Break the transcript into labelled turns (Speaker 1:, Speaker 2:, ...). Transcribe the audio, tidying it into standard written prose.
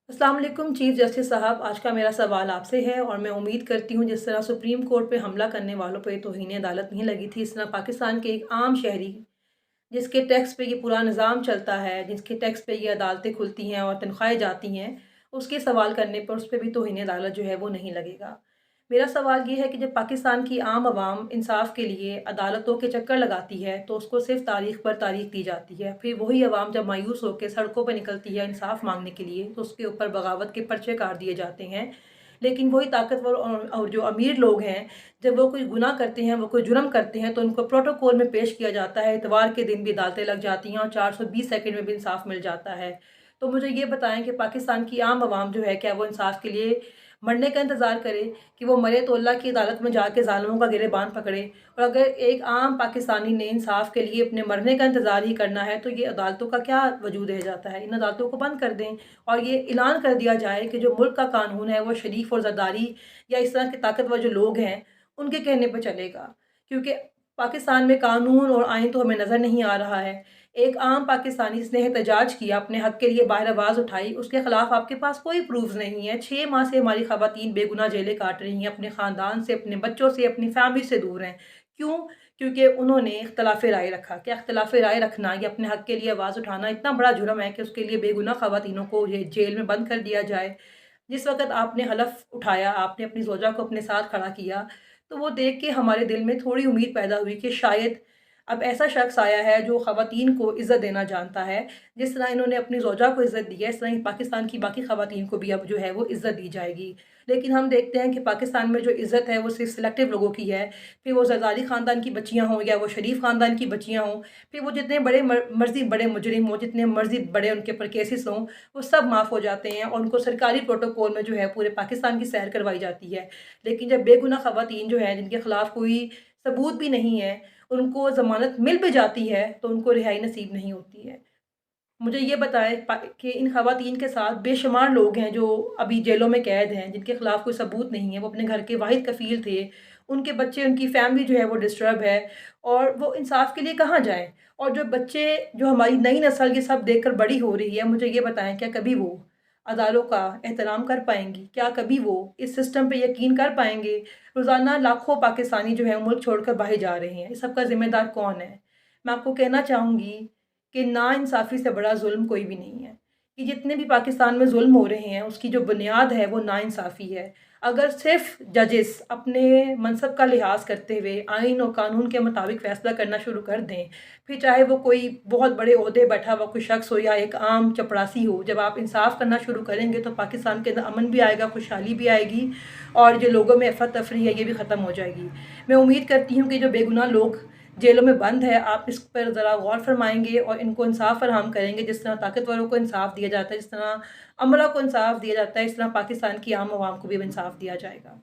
Speaker 1: अस्सलाम वालेकुम chief justice साहब, आज का मेरा सवाल आपसे है और मैं उम्मीद करती हूँ जिस तरह सुप्रीम कोर्ट पे हमला करने वालों पे तौहीन अदालत नहीं लगी थी, इस तरह पाकिस्तान के एक आम शहरी जिसके टैक्स पे ये पूरा निज़ाम चलता है, जिसके टैक्स पे ये अदालतें खुलती हैं और तनख्वाहें जाती हैं, उसके सवाल करने पर उस पे भी तौहीन अदालत जो है वो नहीं लगेगा। मेरा सवाल ये है कि जब पाकिस्तान की आम आवाम इंसाफ़ के लिए अदालतों के चक्कर लगाती है, तो उसको सिर्फ़ तारीख़ पर तारीख़ दी जाती है। फिर वही अवाम जब मायूस होकर सड़कों पर निकलती है इंसाफ़ माँगने के लिए, तो उसके ऊपर बगावत के पर्चे काट दिए जाते हैं। लेकिन वही ताकतवर और जो अमीर लोग हैं, जब वो कोई गुनाह करते हैं, वो कोई जुर्म करते हैं, तो उनको प्रोटोकॉल में पेश किया जाता है, इतवार के दिन भी अदालतें लग जाती हैं और 420 सेकंड में भी इंसाफ़ मिल जाता है। तो मुझे ये बताएँ कि पाकिस्तान की आम आवाम जो है, क्या वो इंसाफ़ के लिए मरने का इंतज़ार करे कि वो मरे तो अल्लाह की अदालत में जाके ज़ालिमों का गिरेबान पकड़े? और अगर एक आम पाकिस्तानी ने इंसाफ़ के लिए अपने मरने का इंतज़ार ही करना है, तो ये अदालतों का क्या वजूद रह जाता है? इन अदालतों को बंद कर दें और ये ऐलान कर दिया जाए कि जो मुल्क का कानून है, वो शरीफ और ज़रदारी या इस तरह के ताकतवर जो लोग हैं, उनके कहने पे चलेगा। क्योंकि पाकिस्तान में कानून और आइन तो हमें नज़र नहीं आ रहा है। एक आम पाकिस्तानी जिसने एहतजाज किया, अपने हक़ के लिए बाहर आवाज़ उठाई, उसके ख़िलाफ़ आपके पास कोई प्रूफ़्स नहीं है। 6 माह से हमारी ख़वातीन बेगुनाह जेलें काट रही हैं, अपने ख़ानदान से, अपने बच्चों से, अपनी फ़ैमिली से दूर हैं। क्यों? क्योंकि उन्होंने इख्तिलाफ़े राय रखा। क्या इख्तिलाफ़े राय रखना या अपने हक़ के लिए आवाज़ उठाना इतना बड़ा जुर्म है कि उसके लिए बेगुनाह ख़वातीनों को ये जेल में बंद कर दिया जाए? जिस वक़्त आपने हलफ़ उठाया, आपने अपनी ज़ौजा को अपने साथ खड़ा किया, तो वो देख के हमारे दिल में थोड़ी उम्मीद पैदा हुई कि शायद अब ऐसा शख़्स आया है जो ख़वातीन को इज़्ज़त देना जानता है। जिस तरह इन्होंने अपनी ज़ौजा को इज़्ज़त दी है, इस तरह ही पाकिस्तान की बाकी ख़वातीन को भी अब जो है वो इज़्ज़त दी जाएगी। लेकिन हम देखते हैं कि पाकिस्तान में जो इज़्ज़त है वो सिर्फ़ सिलेक्टिव लोगों की है। फिर वो ज़रदारी ख़ानदान की बच्चियाँ हों या वो शरीफ ख़ानदान की बच्चियाँ हों, फिर वो जितने बड़े मर्ज़ी बड़े मुजरिम हों, जितने मर्ज़ी बड़े उनके ऊपर केसेस हों, वो सब माफ़ हो जाते हैं और उनको सरकारी प्रोटोकॉल में जो है पूरे पाकिस्तान की सैर करवाई जाती है। लेकिन जब बेगुनाह ख़वातीन जो हैं, जिनके ख़िलाफ़ कोई सबूत भी नहीं है, उनको ज़मानत मिल भी जाती है, तो उनको रिहाई नसीब नहीं होती है। मुझे ये बताएँ कि इन ख़वातीन के साथ बेशुमार लोग हैं जो अभी जेलों में कैद हैं, जिनके ख़िलाफ़ कोई सबूत नहीं है, वो अपने घर के वाहिद कफ़ील थे, उनके बच्चे, उनकी फ़ैमिली जो है वो डिस्टर्ब है और वो इंसाफ़ के लिए कहाँ जाएँ? और जो बच्चे, जो हमारी नई नस्ल ये सब देखकर बड़ी हो रही है, मुझे ये बताएँ क्या कभी वो अदालों का एहतराम कर पाएँगी? क्या कभी वो इस सिस्टम पे यकीन कर पाएँगे? रोज़ाना लाखों पाकिस्तानी जो हैं मुल्क छोड़कर बाहर जा रहे हैं, इस सब का ज़िम्मेदार कौन है? मैं आपको कहना चाहूँगी कि नाइंसाफ़ी से बड़ा ज़ुल्म कोई भी नहीं है। कि जितने भी पाकिस्तान में ज़ुल्म हो रहे हैं, उसकी जो बुनियाद है वो नाइंसाफ़ी है। अगर सिर्फ़ जजेस अपने मनसब का लिहाज़ करते हुए आइन और कानून के मुताबिक फ़ैसला करना शुरू कर दें, फिर चाहे वो कोई बहुत बड़े ओहदे बैठा हुआ कोई शख़्स हो या एक आम चपरासी हो, जब आप इंसाफ़ करना शुरू करेंगे तो पाकिस्तान के अंदर अमन भी आएगा, खुशहाली भी आएगी और जो लोगों में अफ़रा-तफ़री है ये भी ख़त्म हो जाएगी। मैं उम्मीद करती हूँ कि जो बेगुनाह लोग जेलों में बंद है, आप इस पर ज़रा गौर फ़रमाएँगे और इनको इंसाफ़ फ़राहम करेंगे, जिस तरह ताकतवरों को इंसाफ़ दिया जाता है, जिस तरह अमला को इंसाफ़ दिया जाता है, इस तरह पाकिस्तान की आम आवाम को भी अब इंसाफ़ दिया जाएगा।